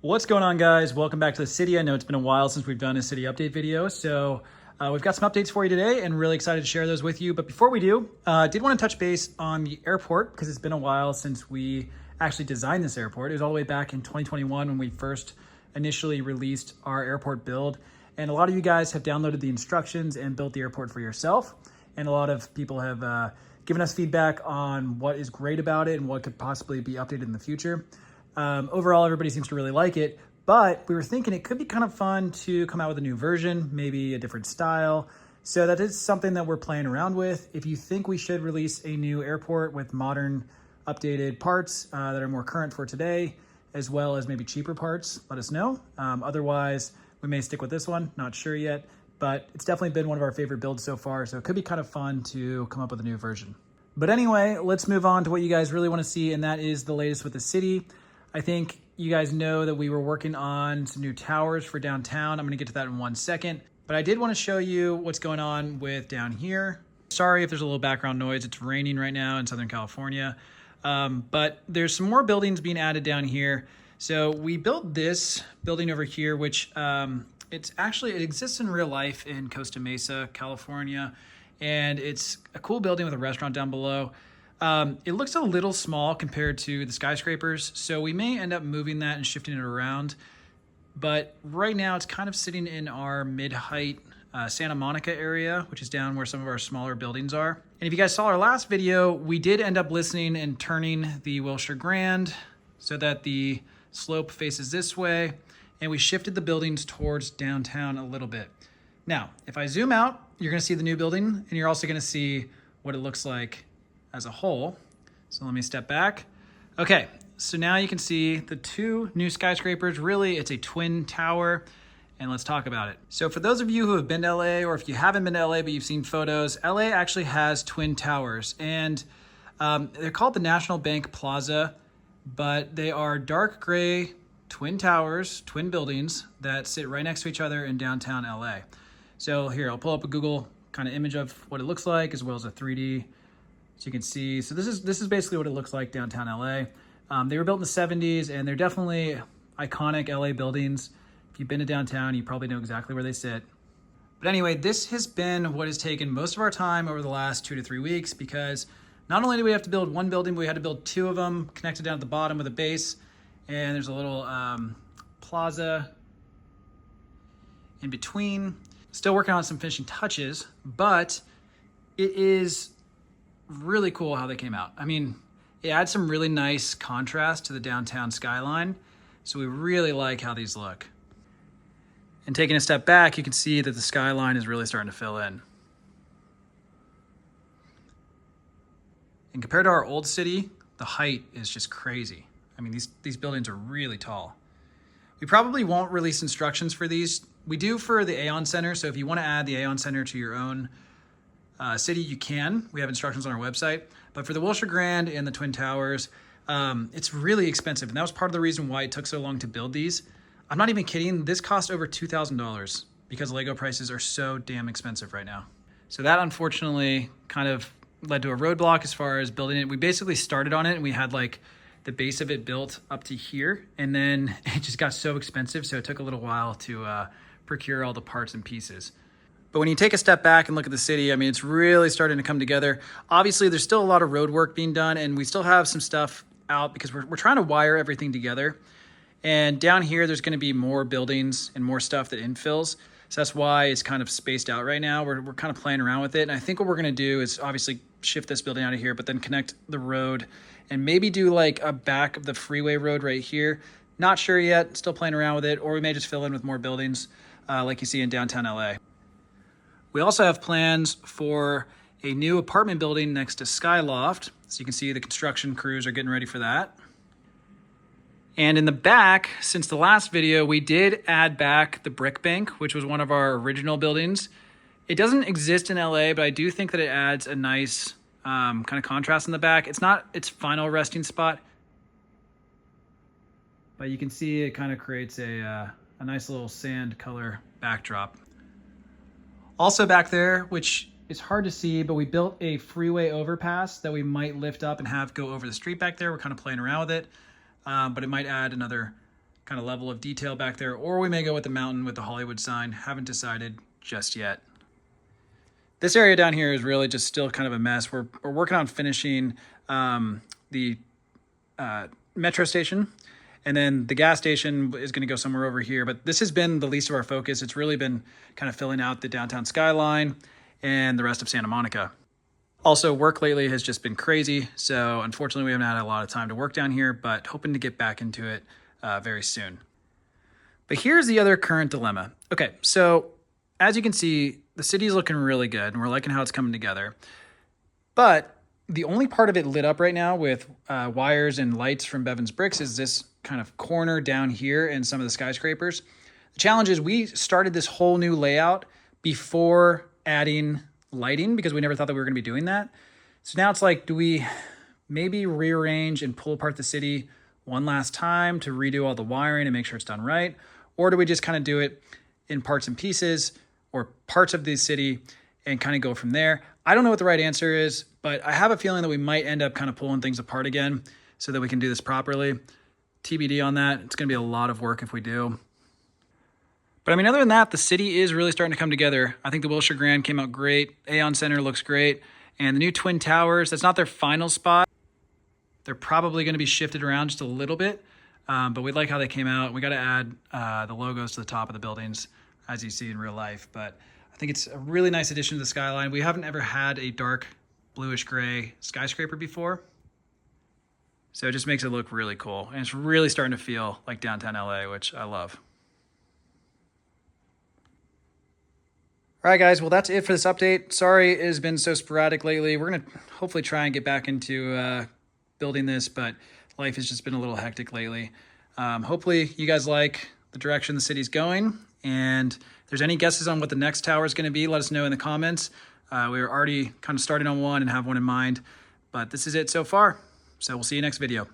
What's going on, guys? Welcome back to the city. I know it's been a while since we've done a city update video, so we've got some updates for you today and really excited to share those with you. But before we do, I did want to touch base on the airport because it's been a while since we actually designed this airport. It was all the way back in 2021 when we first initially released our airport build. And a lot of you guys have downloaded the instructions and built the airport for yourself. And a lot of people have given us feedback on what is great about it and what could possibly be updated in the future. Overall, everybody seems to really like it, but we were thinking it could be kind of fun to come out with a new version, maybe a different style. So that is something that we're playing around with. If you think we should release a new airport with modern, updated parts that are more current for today, as well as maybe cheaper parts, let us know. Otherwise, we may stick with this one, not sure yet, but it's definitely been one of our favorite builds so far. So it could be kind of fun to come up with a new version. But anyway, let's move on to what you guys really want to see, and that is the latest with the city. I think you guys know that we were working on some new towers for downtown. I'm going to get to that in 1 second, but I did want to show you what's going on with down here. Sorry if there's a little background noise. It's raining right now in Southern California, but there's some more buildings being added down here. So we built this building over here, which it exists in real life in Costa Mesa, California, and it's a cool building with a restaurant down below. It looks a little small compared to the skyscrapers, so we may end up moving that and shifting it around. But right now it's kind of sitting in our mid-height Santa Monica area, which is down where some of our smaller buildings are. And if you guys saw our last video, we did end up listening and turning the Wilshire Grand so that the slope faces this way, and we shifted the buildings towards downtown a little bit. Now, if I zoom out, you're gonna see the new building, and you're also gonna see what it looks like as a whole. So let me step back. Okay, so now you can see the two new skyscrapers. Really, it's a twin tower, and let's talk about it. So for those of you who have been to LA, or if you haven't been to LA but you've seen photos, LA actually has twin towers, and they're called the National Bank Plaza, but they are dark gray twin towers, twin buildings that sit right next to each other in downtown LA. So here, I'll pull up a Google kind of image of what it looks like, as well as a 3D. So you can see, so this is basically what it looks like downtown LA. They were built in the 70s, and they're definitely iconic LA buildings. If you've been to downtown, you probably know exactly where they sit. But anyway, this has been what has taken most of our time over the last 2 to 3 weeks, because not only do we have to build one building, but we had to build two of them connected down at the bottom with a base. And there's a little plaza in between. Still working on some finishing touches, but it is really cool how they came out. I mean, it adds some really nice contrast to the downtown skyline. So we really like how these look. And taking a step back, you can see that the skyline is really starting to fill in. And compared to our old city, the height is just crazy. I mean, these buildings are really tall. We probably won't release instructions for these. We do for the Aon Center. So if you want to add the Aon Center to your own city, you can. We have instructions on our website. But for the Wilshire Grand and the Twin Towers, it's really expensive. And that was part of the reason why it took so long to build these. I'm not even kidding. This cost over $2,000 because Lego prices are so damn expensive right now. So that unfortunately kind of led to a roadblock as far as building it. We basically started on it, and we had like the base of it built up to here. And then it just got so expensive. So it took a little while to procure all the parts and pieces. But when you take a step back and look at the city, I mean, it's really starting to come together. Obviously, there's still a lot of road work being done, and we still have some stuff out because we're trying to wire everything together. And down here, there's going to be more buildings and more stuff that infills. So that's why it's kind of spaced out right now. We're kind of playing around with it. And I think what we're going to do is obviously shift this building out of here, but then connect the road and maybe do like a back of the freeway road right here. Not sure yet, still playing around with it. Or we may just fill in with more buildings like you see in downtown LA. We also have plans for a new apartment building next to Skyloft. So you can see the construction crews are getting ready for that. And in the back, since the last video, we did add back the Brick Bank, which was one of our original buildings. It doesn't exist in LA, but I do think that it adds a nice kind of contrast in the back. It's not its final resting spot, but you can see it kind of creates a nice little sand color backdrop. Also back there, which is hard to see, but we built a freeway overpass that we might lift up and have go over the street back there. We're kind of playing around with it, but it might add another kind of level of detail back there, or we may go with the mountain with the Hollywood sign. Haven't decided just yet. This area down here is really just still kind of a mess. We're working on finishing the metro station, and then the gas station is going to go somewhere over here. But this has been the least of our focus. It's really been kind of filling out the downtown skyline and the rest of Santa Monica. Also, work lately has just been crazy. So unfortunately, we haven't had a lot of time to work down here, but hoping to get back into it very soon. But here's the other current dilemma. Okay, so as you can see, the city is looking really good and we're liking how it's coming together. But the only part of it lit up right now with wires and lights from Bevan's Bricks is this kind of corner down here and some of the skyscrapers. The challenge is we started this whole new layout before adding lighting because we never thought that we were going to be doing that. So now it's like, do we maybe rearrange and pull apart the city one last time to redo all the wiring and make sure it's done right? Or do we just kind of do it in parts and pieces or parts of the city and kind of go from there? I don't know what the right answer is, but I have a feeling that we might end up kind of pulling things apart again so that we can do this properly. TBD on that. It's going to be a lot of work if we do. But I mean, other than that, the city is really starting to come together. I think the Wilshire Grand came out great. Aon Center looks great. And the new Twin Towers, that's not their final spot. They're probably going to be shifted around just a little bit. But we like how they came out. We got to add the logos to the top of the buildings, as you see in real life. But I think it's a really nice addition to the skyline. We haven't ever had a dark bluish gray skyscraper before. So it just makes it look really cool. And it's really starting to feel like downtown LA, which I love. All right, guys. Well, that's it for this update. Sorry it has been so sporadic lately. We're going to hopefully try and get back into building this, but life has just been a little hectic lately. Hopefully you guys like the direction the city's going. And if there's any guesses on what the next tower is going to be, let us know in the comments. We were already kind of starting on one and have one in mind, but this is it so far. So we'll see you next video.